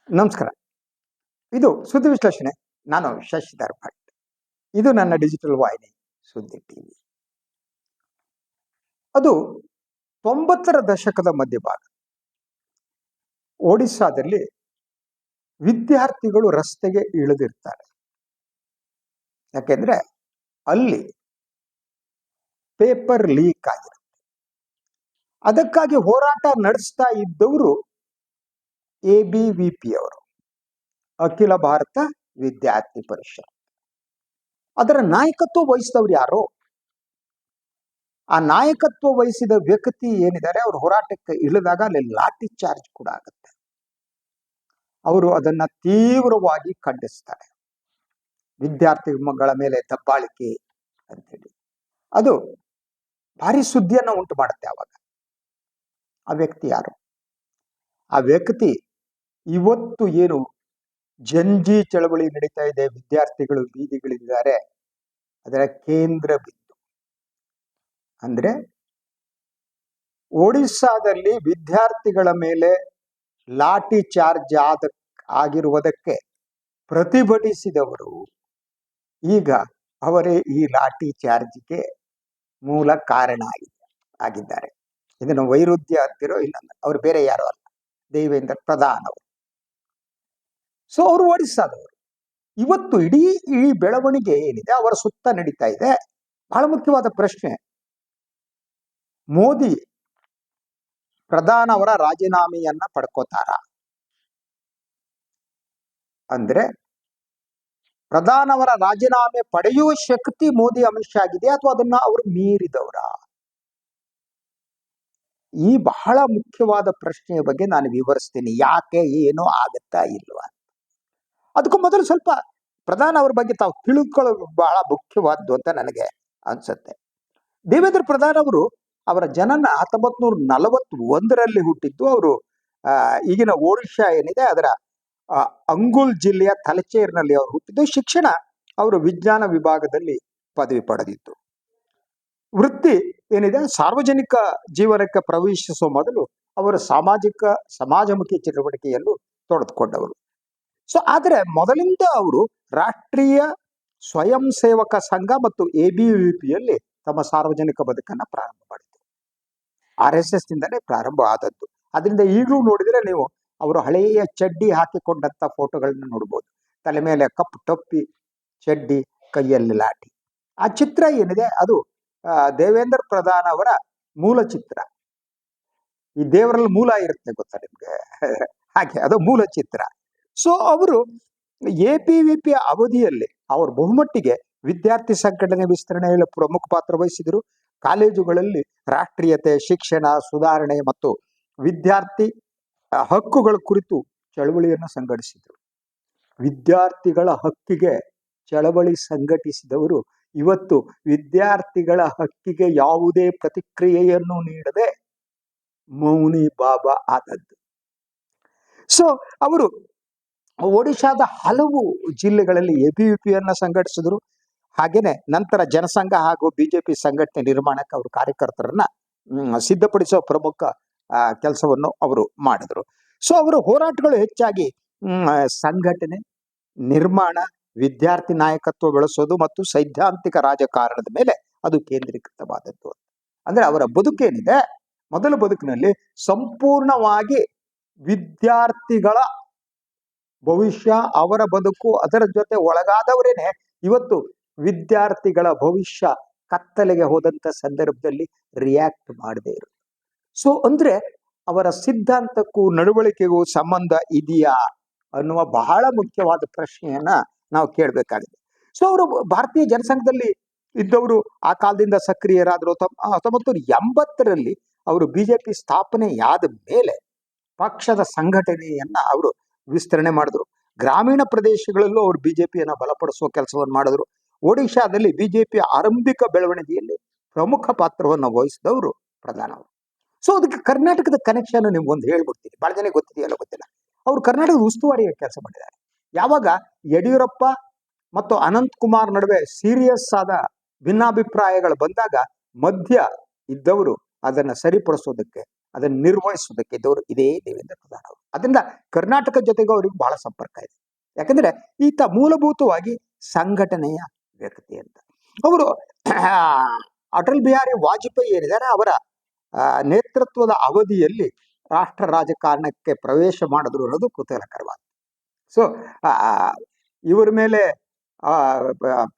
ನಮಸ್ಕಾರ. ಇದು ಸುದ್ದಿ ವಿಶ್ಲೇಷಣೆ. ನಾನು ಶಶಿಧರ್ ಭಟ್. ಇದು ನನ್ನ ಡಿಜಿಟಲ್ ವಾಹಿನಿ ಸುದ್ದಿ ಟಿವಿ. ಅದು 90ರ ದಶಕದ ಮಧ್ಯಭಾಗ. ಒಡಿಸ್ಸಾದಲ್ಲಿ ವಿದ್ಯಾರ್ಥಿಗಳು ರಸ್ತೆಗೆ ಇಳಿದಿರ್ತಾರೆ. ಯಾಕೆಂದ್ರೆ ಅಲ್ಲಿ ಪೇಪರ್ ಲೀಕ್ ಆಗಿರುತ್ತೆ. ಅದಕ್ಕಾಗಿ ಹೋರಾಟ ನಡೆಸ್ತಾ ಇದ್ದವರು ABVP ಅವರು, ಅಖಿಲ ಭಾರತ ವಿದ್ಯಾರ್ಥಿ ಪರಿಷತ್. ಅದರ ನಾಯಕತ್ವ ವಹಿಸಿದವರು ಯಾರೋ, ಆ ನಾಯಕತ್ವ ವಹಿಸಿದ ವ್ಯಕ್ತಿ ಏನಿದ್ದಾರೆ ಅವರು ಹೋರಾಟಕ್ಕೆ ಇಳಿದಾಗ ಅಲ್ಲಿ ಲಾಠಿ ಚಾರ್ಜ್ ಕೂಡ ಆಗುತ್ತೆ. ಅವರು ಅದನ್ನ ತೀವ್ರವಾಗಿ ಖಂಡಿಸ್ತಾರೆ. ವಿದ್ಯಾರ್ಥಿಗಳ ಮೇಲೆ ದಬ್ಬಾಳಿಕೆ ಅಂತೇಳಿ ಅದು ಭಾರಿ ಸುದ್ದಿಯನ್ನ ಉಂಟು ಮಾಡುತ್ತೆ. ಆವಾಗ ಆ ವ್ಯಕ್ತಿ ಯಾರು? ಆ ವ್ಯಕ್ತಿ ಇವತ್ತು ಏನು ಜಂಜಿ ಚಳವಳಿ ನಡೀತಾ ಇದೆ, ವಿದ್ಯಾರ್ಥಿಗಳು ಬೀದಿಗಳಿದ್ದಾರೆ, ಅದರ ಕೇಂದ್ರ ಬಿಂದು ಅಂದ್ರೆ ಒಡಿಸ್ಸಾದಲ್ಲಿ ವಿದ್ಯಾರ್ಥಿಗಳ ಮೇಲೆ ಲಾಠಿ ಚಾರ್ಜ್ ಆಗಿರುವುದಕ್ಕೆ ಪ್ರತಿಭಟಿಸಿದವರು ಈಗ ಅವರೇ ಈ ಲಾಠಿ ಚಾರ್ಜ್ಗೆ ಮೂಲ ಕಾರಣ ಆಗಿದ್ದಾರೆ. ಇದನ್ನು ವೈರುಧ್ಯ ಅಂತಿರೋ ಇನ್ನೊಂದು, ಅವ್ರು ಬೇರೆ ಯಾರೋ ಅಲ್ಲ, ದೇವೇಂದ್ರ ಪ್ರಧಾನ್ ಅವರು. ಸೊ ಅವರು ಒಡಿಸ್ಸಾದವರು. ಇವತ್ತು ಇಡೀ ಬೆಳವಣಿಗೆ ಏನಿದೆ ಅವರ ಸುತ್ತ ನಡೀತಾ ಇದೆ. ಬಹಳ ಮುಖ್ಯವಾದ ಪ್ರಶ್ನೆ, ಮೋದಿ ಪ್ರಧಾನ್ ಅವರ ರಾಜೀನಾಮೆಯನ್ನ ಪಡ್ಕೋತಾರ? ಅಂದ್ರೆ ಪ್ರಧಾನ್ ಅವರ ರಾಜೀನಾಮೆ ಪಡೆಯುವ ಶಕ್ತಿ ಮೋದಿ ಅಮಿತ್ ಶಾ ಆಗಿದೆ ಅಥವಾ ಅದನ್ನ ಅವರು ಮೀರಿದವರ? ಈ ಬಹಳ ಮುಖ್ಯವಾದ ಪ್ರಶ್ನೆಯ ಬಗ್ಗೆ ನಾನು ವಿವರಿಸ್ತೀನಿ. ಯಾಕೆ, ಏನು ಆಗುತ್ತಾ ಇಲ್ವಾ? ಅದಕ್ಕೂ ಮೊದಲು ಸ್ವಲ್ಪ ಪ್ರಧಾನ್ ಅವರ ಬಗ್ಗೆ ತಾವು ತಿಳ್ಕೊಳ್ಳೋದು ಬಹಳ ಮುಖ್ಯವಾದ್ದು ಅಂತ ನನಗೆ ಅನ್ಸುತ್ತೆ. ದೇವೇಂದ್ರ ಪ್ರಧಾನ್ ಅವರು, ಅವರ ಜನನ 1941ರಲ್ಲಿ ಹುಟ್ಟಿದ್ದು. ಅವರು ಈಗಿನ ಒಡಿಶಾ ಏನಿದೆ ಅದರ ಅಂಗುಲ್ ಜಿಲ್ಲೆಯ ತಲಚೇರ್ನಲ್ಲಿ ಅವರು ಹುಟ್ಟಿದ್ದು. ಶಿಕ್ಷಣ ಅವರು ವಿಜ್ಞಾನ ವಿಭಾಗದಲ್ಲಿ ಪದವಿ ಪಡೆದಿತ್ತು. ವೃತ್ತಿ ಏನಿದೆ ಸಾರ್ವಜನಿಕ ಜೀವನಕ್ಕೆ ಪ್ರವೇಶಿಸುವ ಮೊದಲು ಅವರು ಸಮಾಜಮುಖಿ ಚಟುವಟಿಕೆಯಲ್ಲೂ ತೊಡೆದುಕೊಂಡವರು. ಸೊ ಆದರೆ ಮೊದಲಿಂದ ಅವರು ರಾಷ್ಟ್ರೀಯ ಸ್ವಯಂ ಸೇವಕ ಸಂಘ ಮತ್ತು ABVPಯಲ್ಲಿ ತಮ್ಮ ಸಾರ್ವಜನಿಕ ಬದುಕನ್ನ ಪ್ರಾರಂಭ ಮಾಡಿದ್ರು. RSS ನಿಂದಲೇ ಪ್ರಾರಂಭ ಆದದ್ದು. ಅದರಿಂದ ಈಗಲೂ ನೋಡಿದ್ರೆ ನೀವು ಅವರು ಹಳೆಯ ಚಡ್ಡಿ ಹಾಕಿಕೊಂಡಂತ ಫೋಟೋಗಳನ್ನ ನೋಡ್ಬೋದು. ತಲೆ ಮೇಲೆ ಕಪ್ಪು ಟೊಪ್ಪಿ, ಚಡ್ಡಿ, ಕೈಯಲ್ಲಿ ಲಾಠಿ. ಆ ಚಿತ್ರ ಏನಿದೆ ಅದು ದೇವೇಂದ್ರ ಪ್ರಧಾನ್ ಅವರ ಮೂಲ ಚಿತ್ರ. ಈ ದೇವರಲ್ಲಿ ಮೂಲ ಇರುತ್ತೆ ಗೊತ್ತಾ ನಿಮ್ಗೆ, ಹಾಗೆ ಅದು ಮೂಲ ಚಿತ್ರ. ಸೊ ಅವರು ABVP ಅವಧಿಯಲ್ಲಿ ಅವರು ಬಹುಮಟ್ಟಿಗೆ ವಿದ್ಯಾರ್ಥಿ ಸಂಘಟನೆ ವಿಸ್ತರಣೆಯಲ್ಲಿ ಪ್ರಮುಖ ಪಾತ್ರ ವಹಿಸಿದರು. ಕಾಲೇಜುಗಳಲ್ಲಿ ರಾಷ್ಟ್ರೀಯತೆ, ಶಿಕ್ಷಣ ಸುಧಾರಣೆ ಮತ್ತು ವಿದ್ಯಾರ್ಥಿ ಹಕ್ಕುಗಳ ಕುರಿತು ಚಳವಳಿಯನ್ನು ಸಂಘಟಿಸಿದರು. ವಿದ್ಯಾರ್ಥಿಗಳ ಹಕ್ಕಿಗೆ ಚಳವಳಿ ಸಂಘಟಿಸಿದವರು ಇವತ್ತು ವಿದ್ಯಾರ್ಥಿಗಳ ಹಕ್ಕಿಗೆ ಯಾವುದೇ ಪ್ರತಿಕ್ರಿಯೆಯನ್ನು ನೀಡದೆ ಮೌನಿ ಬಾಬಾ ಆದದ್ದು. ಸೊ ಅವರು ಒಡಿಶಾದ ಹಲವು ಜಿಲ್ಲೆಗಳಲ್ಲಿ ABVPಯನ್ನ ಸಂಘಟಿಸಿದ್ರು. ಹಾಗೇನೆ ನಂತರ ಜನಸಂಘ ಹಾಗೂ BJP ಸಂಘಟನೆ ನಿರ್ಮಾಣಕ್ಕೆ ಅವರು ಕಾರ್ಯಕರ್ತರನ್ನ ಸಿದ್ಧಪಡಿಸುವ ಪ್ರಮುಖ ಕೆಲಸವನ್ನು ಅವರು ಮಾಡಿದ್ರು. ಸೊ ಅವರ ಹೋರಾಟಗಳು ಹೆಚ್ಚಾಗಿ ಸಂಘಟನೆ, ನಿರ್ಮಾಣ, ವಿದ್ಯಾರ್ಥಿ ನಾಯಕತ್ವ ಬೆಳೆಸೋದು ಮತ್ತು ಸೈದ್ಧಾಂತಿಕ ರಾಜಕಾರಣದ ಮೇಲೆ ಅದು ಕೇಂದ್ರೀಕೃತವಾದದ್ದು. ಅಂದ್ರೆ ಅವರ ಬದುಕೇನಿದೆ, ಮೊದಲ ಬದುಕಿನಲ್ಲಿ ಸಂಪೂರ್ಣವಾಗಿ ವಿದ್ಯಾರ್ಥಿಗಳ ಭವಿಷ್ಯ, ಅವರ ಬದುಕು, ಅದರ ಜೊತೆ ಒಳಗಾದವರೇನೆ ಇವತ್ತು ವಿದ್ಯಾರ್ಥಿಗಳ ಭವಿಷ್ಯ ಕತ್ತಲೆಗೆ ಹೋದಂತ ಸಂದರ್ಭದಲ್ಲಿ ರಿಯಾಕ್ಟ್ ಮಾಡದೇ ಇರು. ಸೊ ಅಂದ್ರೆ ಅವರ ಸಿದ್ಧಾಂತಕ್ಕೂ ನಡವಳಿಕೆಗೂ ಸಂಬಂಧ ಇದೆಯಾ ಅನ್ನುವ ಬಹಳ ಮುಖ್ಯವಾದ ಪ್ರಶ್ನೆಯನ್ನ ನಾವು ಕೇಳಬೇಕಾಗಿದೆ. ಸೊ ಅವರು ಭಾರತೀಯ ಜನಸಂಘದಲ್ಲಿ ಇದ್ದವರು, ಆ ಕಾಲದಿಂದ ಸಕ್ರಿಯರಾದರು. 1980ರಲ್ಲಿ ಅವರು BJP ಸ್ಥಾಪನೆಯಾದ ಮೇಲೆ ಪಕ್ಷದ ಸಂಘಟನೆಯನ್ನ ಅವರು ವಿಸ್ತರಣೆ ಮಾಡಿದ್ರು. ಗ್ರಾಮೀಣ ಪ್ರದೇಶಗಳಲ್ಲೂ ಅವರು BJPಯನ್ನ ಬಲಪಡಿಸುವ ಕೆಲಸವನ್ನು ಮಾಡಿದ್ರು. ಒಡಿಶಾದಲ್ಲಿ BJP ಆರಂಭಿಕ ಬೆಳವಣಿಗೆಯಲ್ಲಿ ಪ್ರಮುಖ ಪಾತ್ರವನ್ನು ವಹಿಸಿದವರು ಪ್ರಧಾನ್ ಅವರು. ಸೊ ಅದಕ್ಕೆ ಕರ್ನಾಟಕದ ಕನೆಕ್ಷನ್ ನಿಮ್ಗೊಂದು ಹೇಳ್ಬಿಡ್ತೀನಿ, ಬಹಳ ಜನ ಗೊತ್ತಿದೆಯಲ್ಲ ಗೊತ್ತಿಲ್ಲ. ಅವರು ಕರ್ನಾಟಕದ ಉಸ್ತುವಾರಿಯ ಕೆಲಸ ಮಾಡಿದ್ದಾರೆ. ಯಾವಾಗ ಯಡಿಯೂರಪ್ಪ ಮತ್ತು ಅನಂತ್ ಕುಮಾರ್ ನಡುವೆ ಸೀರಿಯಸ್ ಆದ ಭಿನ್ನಾಭಿಪ್ರಾಯಗಳು ಬಂದಾಗ ಮಧ್ಯ ಇದ್ದವರು ಅದನ್ನ ಸರಿಪಡಿಸೋದಕ್ಕೆ ಅದನ್ನು ನಿರ್ವಹಿಸೋದಕ್ಕೆ ಇದ್ದವರು ಇದೇ ದೇವೇಂದ್ರ ಪ್ರಧಾನ್ ಅವರು. ಅದರಿಂದ ಕರ್ನಾಟಕ ಜೊತೆಗೂ ಅವ್ರಿಗೆ ಬಹಳ ಸಂಪರ್ಕ ಇದೆ. ಯಾಕಂದ್ರೆ ಈತ ಮೂಲಭೂತವಾಗಿ ಸಂಘಟನೆಯ ವ್ಯಕ್ತಿ ಅಂತ. ಅವರು ಅಟಲ್ ಬಿಹಾರಿ ವಾಜಪೇಯಿ ಏನಿದ್ದಾರೆ ಅವರ ನೇತೃತ್ವದ ಅವಧಿಯಲ್ಲಿ ರಾಷ್ಟ್ರ ರಾಜಕಾರಣಕ್ಕೆ ಪ್ರವೇಶ ಮಾಡಿದ್ರು ಅನ್ನೋದು ಕುತೂಹಲಕರವಾದ. ಸೊ ಇವರ ಮೇಲೆ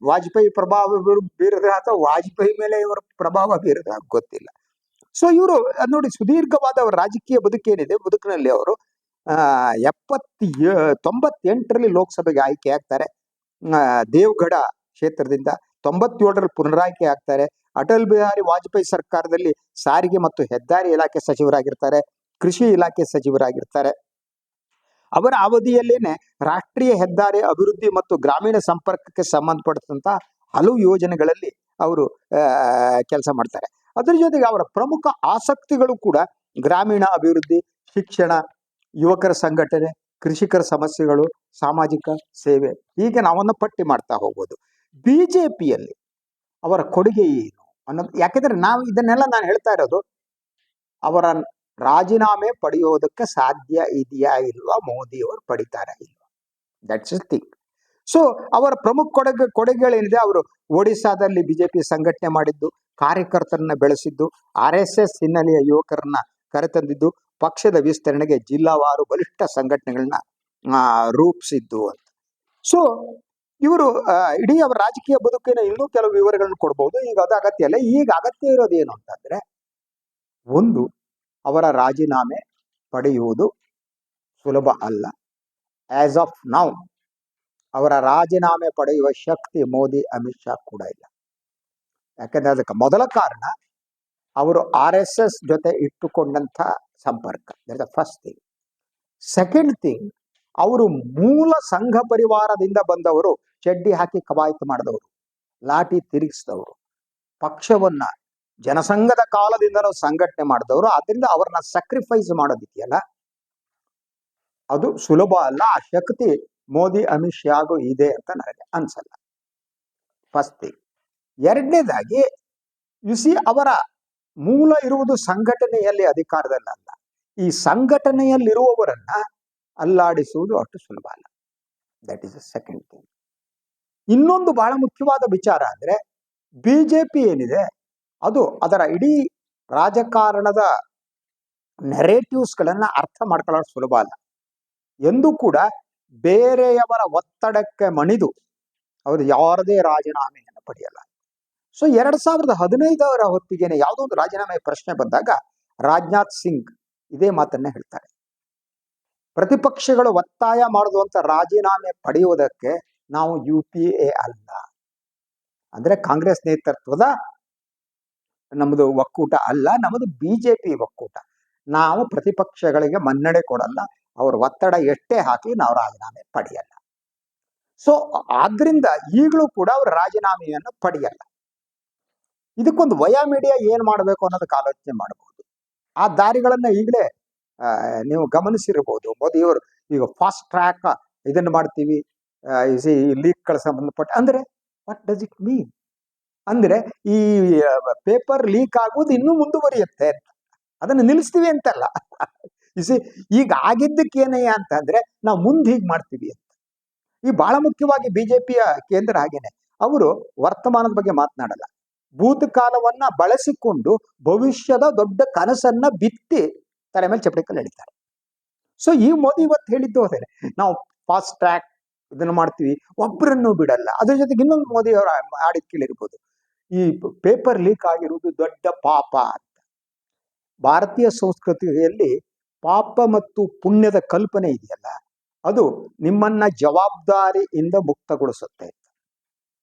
ವಾಜಪೇಯಿ ಪ್ರಭಾವ ಬೀರಿದ್ರೆ ಅಥವಾ ವಾಜಪೇಯಿ ಮೇಲೆ ಇವರ ಪ್ರಭಾವ ಬೀರಿದ್ರೆ ಗೊತ್ತಿಲ್ಲ. ಸೊ ಇವರು ನೋಡಿ, ಸುದೀರ್ಘವಾದ ಅವರ ರಾಜಕೀಯ ಬದುಕೇನಿದೆ, ಬದುಕಿನಲ್ಲಿ ಅವರು 98ರಲ್ಲಿ ಲೋಕಸಭೆಗೆ ಆಯ್ಕೆ ಆಗ್ತಾರೆ. ದೇವಗಢ ಕ್ಷೇತ್ರದಿಂದ 97ರಲ್ಲಿ ಪುನರಾಯ್ಕೆ ಆಗ್ತಾರೆ. ಅಟಲ್ ಬಿಹಾರಿ ವಾಜಪೇಯಿ ಸರ್ಕಾರದಲ್ಲಿ ಸಾರಿಗೆ ಮತ್ತು ಹೆದ್ದಾರಿ ಇಲಾಖೆ ಸಚಿವರಾಗಿರ್ತಾರೆ, ಕೃಷಿ ಇಲಾಖೆ ಸಚಿವರಾಗಿರ್ತಾರೆ. ಅವರ ಅವಧಿಯಲ್ಲೇನೆ ರಾಷ್ಟ್ರೀಯ ಹೆದ್ದಾರಿ ಅಭಿವೃದ್ಧಿ ಮತ್ತು ಗ್ರಾಮೀಣ ಸಂಪರ್ಕಕ್ಕೆ ಸಂಬಂಧಪಟ್ಟಂತ ಹಲವು ಯೋಜನೆಗಳಲ್ಲಿ ಅವರು ಕೆಲಸ ಮಾಡ್ತಾರೆ. ಅದರ ಜೊತೆಗೆ ಅವರ ಪ್ರಮುಖ ಆಸಕ್ತಿಗಳು ಕೂಡ ಗ್ರಾಮೀಣ ಅಭಿವೃದ್ಧಿ, ಶಿಕ್ಷಣ, ಯುವಕರ ಸಂಘಟನೆ, ಕೃಷಿಕರ ಸಮಸ್ಯೆಗಳು, ಸಾಮಾಜಿಕ ಸೇವೆ, ಹೀಗೆ ನಾವನ್ನು ಪಟ್ಟಿ ಮಾಡ್ತಾ ಹೋಗ್ಬೋದು. ಬಿಜೆಪಿಯಲ್ಲಿ ಅವರ ಕೊಡುಗೆ ಏನು ಅನ್ನೋದು, ಯಾಕೆಂದ್ರೆ ನಾವು ಇದನ್ನೆಲ್ಲ ನಾನು ಹೇಳ್ತಾ ಇರೋದು ಅವರ ರಾಜೀನಾಮೆ ಪಡೆಯೋದಕ್ಕೆ ಸಾಧ್ಯ ಇದೆಯಾ ಇಲ್ವಾ, ಮೋದಿಯವರು ಪಡಿತಾರಾ ಇಲ್ವಾ, ದಟ್ಸ್ ದ ಥಿಂಗ್. ಸೊ ಅವರ ಪ್ರಮುಖ ಕೊಡುಗೆಗಳೇನಿದೆ, ಅವರು ಒಡಿಸ್ಸಾದಲ್ಲಿ ಬಿಜೆಪಿ ಸಂಘಟನೆ ಮಾಡಿದ್ದು, ಕಾರ್ಯಕರ್ತರನ್ನ ಬೆಳೆಸಿದ್ದು, RSS ಹಿನ್ನೆಲೆಯ ಯುವಕರನ್ನ ಕರೆತಂದಿದ್ದು, ಪಕ್ಷದ ವಿಸ್ತರಣೆಗೆ ಜಿಲ್ಲಾವಾರು ಬಲಿಷ್ಠ ಸಂಘಟನೆಗಳನ್ನ ರೂಪಿಸಿದ್ದು ಅಂತ. ಸೊ ಇವರು ಇಡೀ ಅವರ ರಾಜಕೀಯ ಬದುಕಿನ ಇನ್ನೂ ಕೆಲವು ವಿವರಗಳನ್ನು ಕೊಡ್ಬೋದು. ಈಗ ಅದು ಅಗತ್ಯ ಇಲ್ಲ. ಈಗ ಅಗತ್ಯ ಇರೋದೇನು ಅಂತಂದ್ರೆ, ಒಂದು, ಅವರ ರಾಜೀನಾಮೆ ಪಡೆಯುವುದು ಸುಲಭ ಅಲ್ಲ. ಆಸ್ ಆಫ್ ನೌ ಅವರ ರಾಜೀನಾಮೆ ಪಡೆಯುವ ಶಕ್ತಿ ಮೋದಿ, ಅಮಿತ್ ಶಾ ಕೂಡ ಇಲ್ಲ. ಯಾಕಂದ್ರೆ ಅದಕ್ಕೆ ಮೊದಲ ಕಾರಣ ಅವರು RSS ಜೊತೆ ಇಟ್ಟುಕೊಂಡಂತ ಸಂಪರ್ಕ, that the first thing. Second thing, ಅವರು ಮೂಲ ಸಂಘ ಪರಿವಾರದಿಂದ ಬಂದವರು, ಚಡ್ಡಿ ಹಾಕಿ ಕವಾಯತು ಮಾಡಿದವರು, ಲಾಠಿ ತಿರುಗಿಸಿದವರು, ಪಕ್ಷವನ್ನ ಜನಸಂಘದ ಕಾಲದಿಂದಲೂ ಸಂಘಟನೆ ಮಾಡಿದವರು. ಆದ್ರಿಂದ ಅವ್ರನ್ನ ಸ್ಯಾಕ್ರಿಫೈಸ್ ಮಾಡೋದಿದೆಯಲ್ಲ, ಅದು ಸುಲಭ ಅಲ್ಲ. ಆ ಶಕ್ತಿ ಮೋದಿ, ಅಮಿತ್ ಶಾಗೂ ಇದೆ ಅಂತ ನನಗೆ ಅನ್ಸಲ್ಲ. First thing. ಎರಡನೇದಾಗಿ, ಅವರ ಮೂಲ ಇರುವುದು ಸಂಘಟನೆಯಲ್ಲಿ, ಅಧಿಕಾರದಲ್ಲ. ಈ ಸಂಘಟನೆಯಲ್ಲಿರುವವರನ್ನ ಅಲ್ಲಾಡಿಸುವುದು ಅಷ್ಟು ಸುಲಭ ಅಲ್ಲ. That is the second thing. ಇನ್ನೊಂದು ಬಹಳ ಮುಖ್ಯವಾದ ವಿಚಾರ ಅಂದ್ರೆ, ಬಿಜೆಪಿ ಏನಿದೆ ಅದು ಅದರ ಇಡೀ ರಾಜಕಾರಣದ ನೆರೇಟಿವ್ಸ್ಗಳನ್ನ ಅರ್ಥ ಮಾಡ್ಕೊಳ್ಳೋದು ಸುಲಭ ಅಲ್ಲ. ಎಂದೂ ಕೂಡ ಬೇರೆಯವರ ಒತ್ತಡಕ್ಕೆ ಮಣಿದು ಅವರು ಯಾರದೇ ರಾಜೀನಾಮೆಯನ್ನು ಪಡೆಯಲ್ಲ. ಸೊ 2015 ಹೊತ್ತಿಗೆನೆ ಯಾವುದೋ ಒಂದು ರಾಜೀನಾಮೆ ಪ್ರಶ್ನೆ ಬಂದಾಗ ರಾಜನಾಥ್ ಸಿಂಗ್ ಇದೇ ಮಾತನ್ನ ಹೇಳ್ತಾರೆ. ಪ್ರತಿಪಕ್ಷಗಳು ಒತ್ತಾಯ ಮಾಡುವಂತ ರಾಜೀನಾಮೆ ಪಡೆಯುವುದಕ್ಕೆ ನಾವು UPA ಅಲ್ಲ, ಅಂದ್ರೆ ಕಾಂಗ್ರೆಸ್ ನೇತೃತ್ವದ ನಮ್ಮದು ಒಕ್ಕೂಟ ಅಲ್ಲ, ನಮ್ಮದು ಬಿಜೆಪಿ ಒಕ್ಕೂಟ. ನಾವು ಪ್ರತಿಪಕ್ಷಗಳಿಗೆ ಮನ್ನಣೆ ಕೊಡಲ್ಲ, ಅವ್ರ ಒತ್ತಡ ಎಷ್ಟೇ ಹಾಕಿ ನಾವು ರಾಜೀನಾಮೆ ಪಡೆಯಲ್ಲ. ಸೊ ಆದ್ರಿಂದ ಈಗಲೂ ಕೂಡ ಅವರು ರಾಜೀನಾಮೆಯನ್ನು ಪಡೆಯಲ್ಲ. ಇದಕ್ಕೊಂದು ವಯಾಮೀಡಿಯಾ ಏನ್ ಮಾಡಬೇಕು ಅನ್ನೋದಕ್ಕೆ ಆಲೋಚನೆ ಮಾಡಬಹುದು. ಆ ದಾರಿಗಳನ್ನ ಈಗಲೇ ನೀವು ಗಮನಿಸಿರಬಹುದು. ಮೋದಿಯವರು ಈಗ ಫಾಸ್ಟ್ ಟ್ರ್ಯಾಕ್ ಇದನ್ನು ಮಾಡ್ತೀವಿ, ಲೀಕ್ಗಳ ಸಂಬಂಧಪಟ್ಟ, ಅಂದ್ರೆ ವಾಟ್ ಡಸ್ ಇಟ್ ಮೀನ್ ಅಂದ್ರೆ ಈ ಪೇಪರ್ ಲೀಕ್ ಆಗುವುದು ಇನ್ನೂ ಮುಂದುವರಿಯುತ್ತೆ ಅಂತ, ಅದನ್ನು ನಿಲ್ಲಿಸ್ತೀವಿ ಅಂತಲ್ಲ. ಈಗ ಆಗಿದ್ದಕ್ಕೇನಯ್ಯ ಅಂತಂದ್ರೆ ನಾವು ಮುಂದೆ ಹೀಗೆ ಮಾಡ್ತೀವಿ ಅಂತ. ಈ ಬಹಳ ಮುಖ್ಯವಾಗಿ ಬಿಜೆಪಿಯ ಕೇಂದ್ರ ಹಾಗೇನೆ, ಅವರು ವರ್ತಮಾನದ ಬಗ್ಗೆ ಮಾತನಾಡಲ್ಲ, ಭೂತಕಾಲವನ್ನ ಬಳಸಿಕೊಂಡು ಭವಿಷ್ಯದ ದೊಡ್ಡ ಕನಸನ್ನ ಬಿತ್ತಿ ತಲೆ ಮೇಲೆ ಚಪ್ಪಡಿಕಲ್ಲಿ ಎಳಿತಾರೆ. ಸೊ ಈ ಮೋದಿ ಇವತ್ತು ಹೇಳಿದ್ದು ಅದೇ, ನಾವು ಫಾಸ್ಟ್ ಟ್ರ್ಯಾಕ್ ಇದನ್ನು ಮಾಡ್ತೀವಿ, ಒಬ್ಬರನ್ನು ಬಿಡಲ್ಲ. ಅದ್ರ ಜೊತೆಗೆ ಇನ್ನೊಂದು ಮೋದಿ ಅವರ ಆಡಿದ ಕೇಳಿರ್ಬೋದು, ಈ ಪೇಪರ್ ಲೀಕ್ ಆಗಿರುವುದು ದೊಡ್ಡ ಪಾಪ ಅಂತ. ಭಾರತೀಯ ಸಂಸ್ಕೃತಿಯಲ್ಲಿ ಪಾಪ ಮತ್ತು ಪುಣ್ಯದ ಕಲ್ಪನೆ ಇದೆಯಲ್ಲ, ಅದು ನಿಮ್ಮನ್ನ ಜವಾಬ್ದಾರಿಯಿಂದ ಮುಕ್ತಗೊಳಿಸುತ್ತೆ.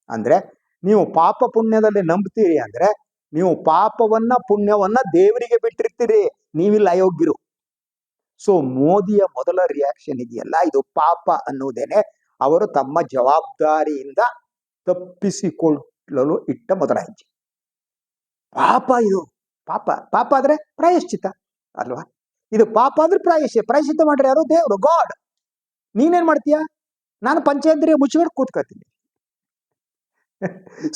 ಅಂದ್ರೆ ನೀವು ಪಾಪ ಪುಣ್ಯದಲ್ಲಿ ನಂಬ್ತೀರಿ ಅಂದ್ರೆ ನೀವು ಪಾಪವನ್ನ ಪುಣ್ಯವನ್ನ ದೇವರಿಗೆ ಬಿಟ್ಟಿರ್ತೀರಿ, ನೀವಿಲ್ಲ ಅಯೋಗ್ಯರು. ಸೊ ಮೋದಿಯ ಮೊದಲ ರಿಯಾಕ್ಷನ್ ಇದೆಯಲ್ಲ, ಇದು ಪಾಪ ಅನ್ನುವುದೇನೆ ಅವರು ತಮ್ಮ ಜವಾಬ್ದಾರಿಯಿಂದ ತಪ್ಪಿಸಿಕೊಳ್ಳಲು ಇಟ್ಟ ಮೊದಲ ಹೆಜ್ಜೆ. ಪಾಪ ಇದು, ಪಾಪ ಪಾಪ ಆದ್ರೆ ಪ್ರಾಯಶ್ಚಿತ ಅಲ್ವಾ? ಇದು ಪಾಪ ಅಂದ್ರೆ ಪ್ರಾಯಶ್ಚಿತ ಮಾಡ್ರಿ ಯಾರು? ದೇವರು, ಗಾಡ್. ನೀನೇನ್ ಮಾಡ್ತೀಯ? ನಾನು ಪಂಚಾಯತ್ರಿಗೆ ಮುಚ್ಚಿಕೊಂಡು ಕೂತ್ಕೊತೀನಿ.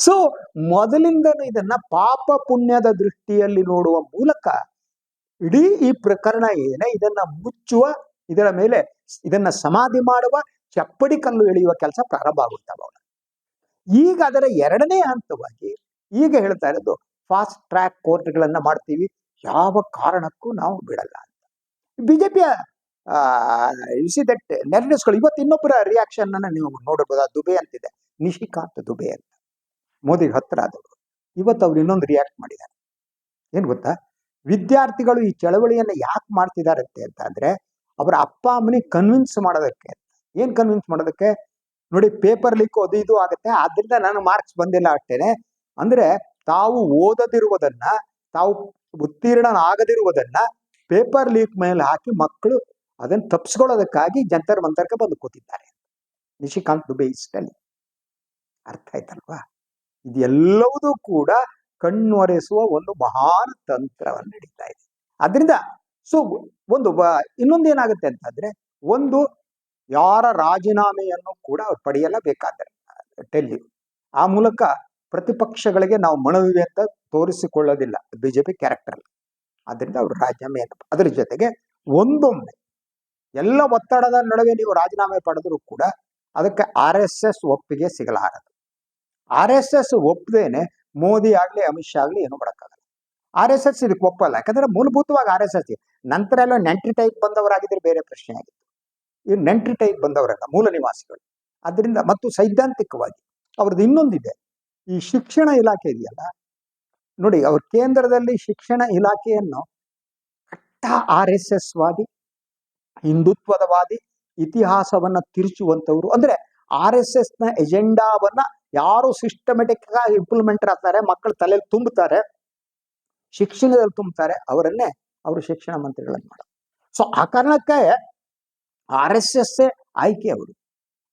ಸೊ ಮೊದಲಿಂದನೂ ಇದನ್ನ ಪಾಪ ಪುಣ್ಯದ ದೃಷ್ಟಿಯಲ್ಲಿ ನೋಡುವ ಮೂಲಕ ಇಡೀ ಈ ಪ್ರಕರಣ ಏನೇ ಇದನ್ನ ಮುಚ್ಚುವ, ಇದರ ಮೇಲೆ ಇದನ್ನ ಸಮಾಧಿ ಮಾಡುವ, ಚಪ್ಪಡಿ ಕಲ್ಲು ಎಳೆಯುವ ಕೆಲಸ ಪ್ರಾರಂಭ ಆಗುತ್ತವ. ಈಗ ಅದರ ಎರಡನೇ ಹಂತವಾಗಿ ಈಗ ಹೇಳ್ತಾ ಇರೋದು ಫಾಸ್ಟ್ ಟ್ರ್ಯಾಕ್ ಕೋರ್ಟ್ಗಳನ್ನ ಮಾಡ್ತೀವಿ, ಯಾವ ಕಾರಣಕ್ಕೂ ನಾವು ಬಿಡಲ್ಲ ಅಂತ. ಬಿಜೆಪಿಯ ದಟ್ ನೆರವೇರಿಸ್ಕೊಳ್ಳಿ. ಇವತ್ತು ಇನ್ನೊಬ್ಬರ ರಿಯಾಕ್ಷನ್ ಅನ್ನ ನೀವು ನೋಡಬಹುದು. ದುಬೆ ಅಂತಿದೆ, ನಿಶಿಕಾಂತ್ ದುಬೆ ಅಂತ, ಮೋದಿಗೆ ಹತ್ರ ಆದವರು. ಇವತ್ತು ಅವ್ರು ಇನ್ನೊಂದು ರಿಯಾಕ್ಟ್ ಮಾಡಿದ್ದಾರೆ. ಏನ್ ಗೊತ್ತಾ, ವಿದ್ಯಾರ್ಥಿಗಳು ಈ ಚಳವಳಿಯನ್ನ ಯಾಕೆ ಮಾಡ್ತಿದಾರಂತೆ ಅಂತ ಅಂದ್ರೆ ಅವರ ಅಪ್ಪ ಅಮ್ಮನಿಗೆ ಕನ್ವಿನ್ಸ್ ಮಾಡೋದಕ್ಕೆ. ಏನ್ ಕನ್ವಿನ್ಸ್ ಮಾಡೋದಕ್ಕೆ? ನೋಡಿ, ಪೇಪರ್ ಲೀಕ್ ಅದು ಇದು ಆಗುತ್ತೆ, ಆದ್ರಿಂದ ನನಗೆ ಮಾರ್ಕ್ಸ್ ಬಂದಿಲ್ಲ ಅಷ್ಟೇನೆ. ಅಂದ್ರೆ ತಾವು ಓದದಿರುವುದನ್ನ, ತಾವು ಉತ್ತೀರ್ಣನಾಗದಿರುವುದನ್ನ ಪೇಪರ್ ಲೀಕ್ ಮೇಲೆ ಹಾಕಿ ಮಕ್ಕಳು ಅದನ್ನು ತಪ್ಪಿಸ್ಕೊಳ್ಳೋದಕ್ಕಾಗಿ ಜಂತರ್ ಮಂತರ್ಗೆ ಬಂದು ಕೂತಿದ್ದಾರೆ. ನಿಶಿಕಾಂತ್ ದುಬೆ ಇಷ್ಟಲ್ಲಿ ಅರ್ಥ ಆಯ್ತಲ್ವಾ? ಇದೆಲ್ಲವೂ ಕೂಡ ಕಣ್ಣೊರೆಸುವ ಒಂದು ಮಹಾನ್ ತಂತ್ರವನ್ನು ನಡೀತಾ ಇದೆ. ಅದರಿಂದ ಸೊ ಒಂದು ಇನ್ನೊಂದೇನಾಗುತ್ತೆ ಅಂತಂದ್ರೆ, ಒಂದು ಯಾರ ರಾಜೀನಾಮೆಯನ್ನು ಕೂಡ ಅವ್ರು ಪಡೆಯಲೇಬೇಕಾದ್ರೆ ಟೆಲ್ಲಿ ಆ ಮೂಲಕ ಪ್ರತಿಪಕ್ಷಗಳಿಗೆ ನಾವು ಮನವಿ ಅಂತ ತೋರಿಸಿಕೊಳ್ಳೋದಿಲ್ಲ ಬಿಜೆಪಿ ಕ್ಯಾರೆಕ್ಟರ್. ಅದರಿಂದ ಅವರು ರಾಜೀನಾಮೆ, ಅದರ ಜೊತೆಗೆ ಒಂದೊಮ್ಮೆ ಎಲ್ಲ ಒತ್ತಡದ ನಡುವೆ ನೀವು ರಾಜೀನಾಮೆ ಪಡೆದರೂ ಕೂಡ ಅದಕ್ಕೆ RSS ಒಪ್ಪಿಗೆ ಸಿಗಲಾರದು. RSS ಒಪ್ಪದೇನೆ ಮೋದಿ ಆಗ್ಲಿ ಅಮಿತ್ ಶಾ ಆಗ್ಲಿ ಏನು ಮಾಡಕ್ಕಾಗಲ್ಲ. RSS ಇದಕ್ಕೆ ಒಪ್ಪಲ್ಲ. ಯಾಕಂದ್ರೆ ಮೂಲಭೂತವಾಗಿ RSS ನಂತರ ಎಲ್ಲ ನೆಂಟ್ರಿ ಟೈಪ್ ಬಂದವರಾಗಿದ್ರೆ ಬೇರೆ ಪ್ರಶ್ನೆ ಆಗಿತ್ತು. ಈ ನೆಂಟ್ರಿ ಟೈಪ್ ಬಂದವರಲ್ಲ, ಮೂಲ ನಿವಾಸಿಗಳು. ಅದರಿಂದ ಮತ್ತು ಸೈದ್ಧಾಂತಿಕವಾಗಿ ಅವ್ರದ್ದು ಇನ್ನೊಂದಿದೆ, ಈ ಶಿಕ್ಷಣ ಇಲಾಖೆ ಇದೆಯಲ್ಲ ನೋಡಿ, ಅವ್ರ ಕೇಂದ್ರದಲ್ಲಿ ಶಿಕ್ಷಣ ಇಲಾಖೆಯನ್ನು ಕಟ್ಟ RSS ವಾದಿ, ಹಿಂದುತ್ವದವಾದಿ, ಇತಿಹಾಸವನ್ನ ತಿರುಚುವಂತವ್ರು. ಅಂದ್ರೆ RSS ನ ಎಜೆಂಡಾವನ್ನ ಯಾರು ಸಿಸ್ಟಮೆಟಿಕ್ ಆಗಿ ಇಂಪ್ಲಿಮೆಂಟ್ ಆಗ್ತಾರೆ, ಮಕ್ಕಳ ತಲೆಯಲ್ಲಿ ತುಂಬುತ್ತಾರೆ, ಶಿಕ್ಷಣದಲ್ಲಿ ತುಂಬುತ್ತಾರೆ, ಅವರನ್ನೇ ಅವರು ಶಿಕ್ಷಣ ಮಂತ್ರಿಗಳನ್ನು ಮಾಡೋದು. ಸೊ ಆ ಕಾರಣಕ್ಕೆ RSS ಆಯ್ಕೆ. ಅವರು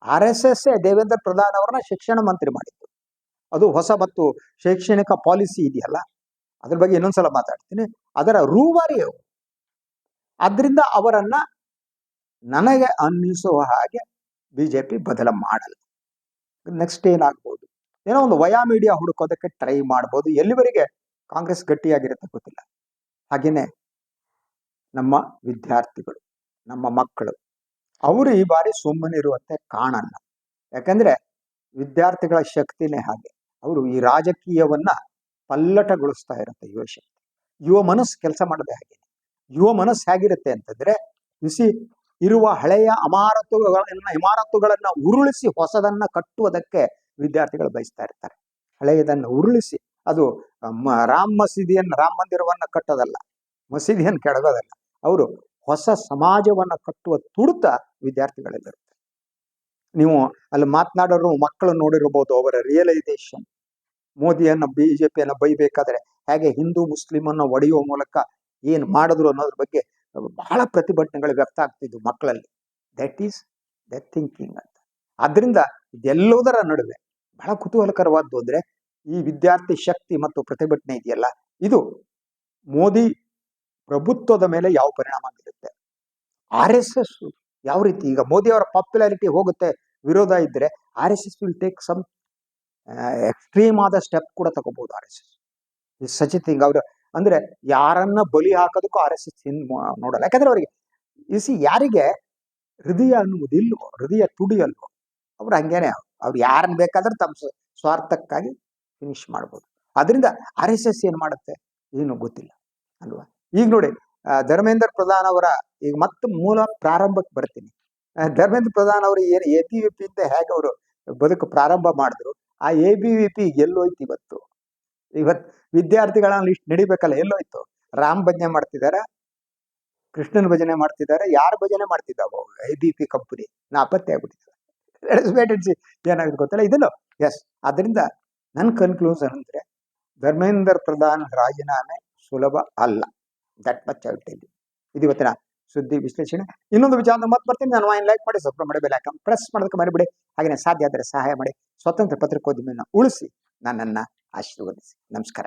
RSS ದೇವೇಂದ್ರ ಪ್ರಧಾನ್ ಅವರನ್ನ ಶಿಕ್ಷಣ ಮಂತ್ರಿ ಮಾಡಿದ್ದು. ಅದು ಹೊಸ ಮತ್ತು ಶೈಕ್ಷಣಿಕ ಪಾಲಿಸಿ ಇದೆಯಲ್ಲ, ಅದ್ರ ಬಗ್ಗೆ ಇನ್ನೊಂದ್ಸಲ ಮಾತಾಡ್ತೀನಿ, ಅದರ ರೂವಾರಿ ಅವರು. ಆದ್ರಿಂದ ಅವರನ್ನ ನನಗೆ ಅನ್ನಿಸುವ ಹಾಗೆ ಬಿಜೆಪಿ ಬದಲ ಮಾಡಲ್ಲ. ನೆಕ್ಸ್ಟ್ ಏನಾಗ್ಬೋದು, ಏನೋ ಒಂದು ವಯಾ ಮೀಡಿಯಾ ಹುಡುಕೋದಕ್ಕೆ ಟ್ರೈ ಮಾಡ್ಬೋದು. ಎಲ್ಲಿವರೆಗೆ ಕಾಂಗ್ರೆಸ್ ಗಟ್ಟಿಯಾಗಿರುತ್ತೆ ಗೊತ್ತಿಲ್ಲ. ಹಾಗೇನೆ ನಮ್ಮ ವಿದ್ಯಾರ್ಥಿಗಳು, ನಮ್ಮ ಮಕ್ಕಳು, ಅವರು ಈ ಬಾರಿ ಸುಮ್ಮನಿರುವಂತೆ ಕಾಣಲ್ಲ. ಯಾಕಂದ್ರೆ ವಿದ್ಯಾರ್ಥಿಗಳ ಶಕ್ತಿನೇ ಹಾಗೆ. ಅವರು ಈ ರಾಜಕೀಯವನ್ನ ಪಲ್ಲಟಗೊಳಿಸ್ತಾ ಇರುತ್ತೆ ಯುವ ಶಕ್ತಿ. ಯುವ ಮನಸ್ಸು ಕೆಲಸ ಮಾಡದೆ ಹಾಗೆ. ಯುವ ಮನಸ್ಸು ಹೇಗಿರುತ್ತೆ ಅಂತಂದ್ರೆ, ಬಿಸಿ ಇರುವ ಹಳೆಯ ಇಮಾರತುಗಳನ್ನ ಉರುಳಿಸಿ ಹೊಸದನ್ನ ಕಟ್ಟುವುದಕ್ಕೆ ವಿದ್ಯಾರ್ಥಿಗಳು ಬಯಸ್ತಾ ಇರ್ತಾರೆ. ಹಳೆಯದನ್ನು ಉರುಳಿಸಿ, ಅದು ರಾಮ ಮಂದಿರವನ್ನ ಕಟ್ಟೋದಲ್ಲ, ಮಸೀದಿಯನ್ನು ಕೆಡಗೋದಲ್ಲ, ಅವರು ಹೊಸ ಸಮಾಜವನ್ನ ಕಟ್ಟುವ ತುಡಿತ ವಿದ್ಯಾರ್ಥಿಗಳಿರುತ್ತೆ. ನೀವು ಅಲ್ಲಿ ಮಾತನಾಡೋರು ಮಕ್ಕಳು ನೋಡಿರ್ಬೋದು, ಅವರ ರಿಯಲೈಸೇಷನ್. ಮೋದಿಯನ್ನ ಬಿಜೆಪಿಯನ್ನ ಬೈಬೇಕಾದ್ರೆ ಹೇಗೆ ಹಿಂದೂ ಮುಸ್ಲಿಮನ್ನ ಒಡೆಯುವ ಮೂಲಕ ಏನ್ ಮಾಡಿದ್ರು ಅನ್ನೋದ್ರ ಬಗ್ಗೆ ಬಹಳ ಪ್ರತಿಭಟನೆಗಳು ವ್ಯಕ್ತ ಆಗ್ತಿದ್ವು ಮಕ್ಕಳಲ್ಲಿ. ದಟ್ ಈಸ್ ದ ಥಿಂಕಿಂಗ್ ಅಂತ. ಆದ್ರಿಂದ ಇದೆಲ್ಲದರ ನಡುವೆ ಬಹಳ ಕುತೂಹಲಕರವಾದ್ದು ಅಂದ್ರೆ, ಈ ವಿದ್ಯಾರ್ಥಿ ಶಕ್ತಿ ಮತ್ತು ಪ್ರತಿಭಟನೆ ಇದೆಯಲ್ಲ, ಇದು ಮೋದಿ ಪ್ರಭುತ್ವದ ಮೇಲೆ ಯಾವ ಪರಿಣಾಮ ಬೀರುತ್ತೆ, RSS ಯಾವ ರೀತಿ, ಈಗ ಮೋದಿ ಅವರ ಪಾಪ್ಯುಲಾರಿಟಿ ಹೋಗುತ್ತೆ, ವಿರೋಧ ಇದ್ರೆ RSS will take some extreme ಆದ ಸ್ಟೆಪ್ ಕೂಡ ತಗೋಬಹುದು. RSS is such a thing. ಅವ್ರು ಅಂದ್ರೆ ಯಾರನ್ನ ಬಲಿ ಹಾಕೋದಕ್ಕೂ RSS ನೋಡಲ್ಲ. ಯಾಕಂದ್ರೆ ಅವರಿಗೆ ಯಾರಿಗೆ ಹೃದಯ ಅನ್ನುವುದಿಲ್ವೋ, ಹೃದಯ ತುಡಿಯಲ್ವೋ, ಅವ್ರು ಹಂಗೇನೆ. ಅವ್ರು ಯಾರನ್ನ ಬೇಕಾದ್ರೆ ತಮ್ಮ ಸ್ವಾರ್ಥಕ್ಕಾಗಿ ಫಿನಿಶ್ ಮಾಡ್ಬೋದು. ಅದರಿಂದ RSS ಏನ್ ಮಾಡುತ್ತೆ ಏನು ಗೊತ್ತಿಲ್ಲ ಅಲ್ವಾ. ಈಗ ನೋಡಿ, ಧರ್ಮೇಂದ್ರ ಪ್ರಧಾನ್ ಅವರ, ಈಗ ಮತ್ತೆ ಮೂಲ ಪ್ರಾರಂಭಕ್ಕೆ ಬರ್ತೀನಿ. ಧರ್ಮೇಂದ್ರ ಪ್ರಧಾನ್ ಅವರು ಏನು ABVP ಅಂತ ಹೇಗೆ ಅವರು ಬದುಕು ಪ್ರಾರಂಭ ಮಾಡಿದ್ರು, ಆ ABVP ಎಲ್ಲೋಯ್ತು ಇವತ್ತು ವಿದ್ಯಾರ್ಥಿಗಳನ್ನ ಇಷ್ಟು ನಡಿಬೇಕಲ್ಲ, ಎಲ್ಲೋಯ್ತು? ರಾಮ್ ಭಜನೆ ಮಾಡ್ತಿದಾರ, ಕೃಷ್ಣನ್ ಭಜನೆ ಮಾಡ್ತಿದ್ದಾರೆ, ಯಾರ ಭಜನೆ ಮಾಡ್ತಿದ್ದಾವೋ ABVP ಕಂಪನಿ ನಾಪತ್ತೆ ಆಗ್ಬಿಟ್ಟಿದ್ದಾರೆ. ಏನಾಗುತ್ತೆ ಗೊತ್ತಲ್ಲ ಇದನ್ನು. ಎಸ್, ಅದರಿಂದ ನನ್ನ ಕನ್ಕ್ಲೂಷನ್ ಅಂದ್ರೆ ಧರ್ಮೇಂದ್ರ ಪ್ರಧಾನ್ ರಾಜೀನಾಮೆ ಸುಲಭ ಅಲ್ಲ. That much I will tell you. ಇದು ಇವತ್ತಿನ ಸುದ್ದಿ ವಿಶ್ಲೇಷಣೆ. ಇನ್ನೊಂದು ವಿಚಾರ ಮತ್ತೆ ಬರ್ತೀನಿ. ನಾನು ಲೈಕ್ ಮಾಡಿ, ಸಬ್ಸ್ಕ್ರೈಬ್ ಮಾಡಿ, ಬೆಲ್ ಐಕಾನ್ ಪ್ರೆಸ್ ಮಾಡೋದಕ್ಕೆ ಮರಿಬೇಡಿ. ಹಾಗೆ ಸಾಧ್ಯ ಆದರೆ ಸಹಾಯ ಮಾಡಿ. ಸ್ವತಂತ್ರ ಪತ್ರಿಕೋದ್ಯಮವನ್ನು ಉಳಿಸಿ ನನ್ನನ್ನ ಆಶೀರ್ವದಿಸಿ. ನಮಸ್ಕಾರ.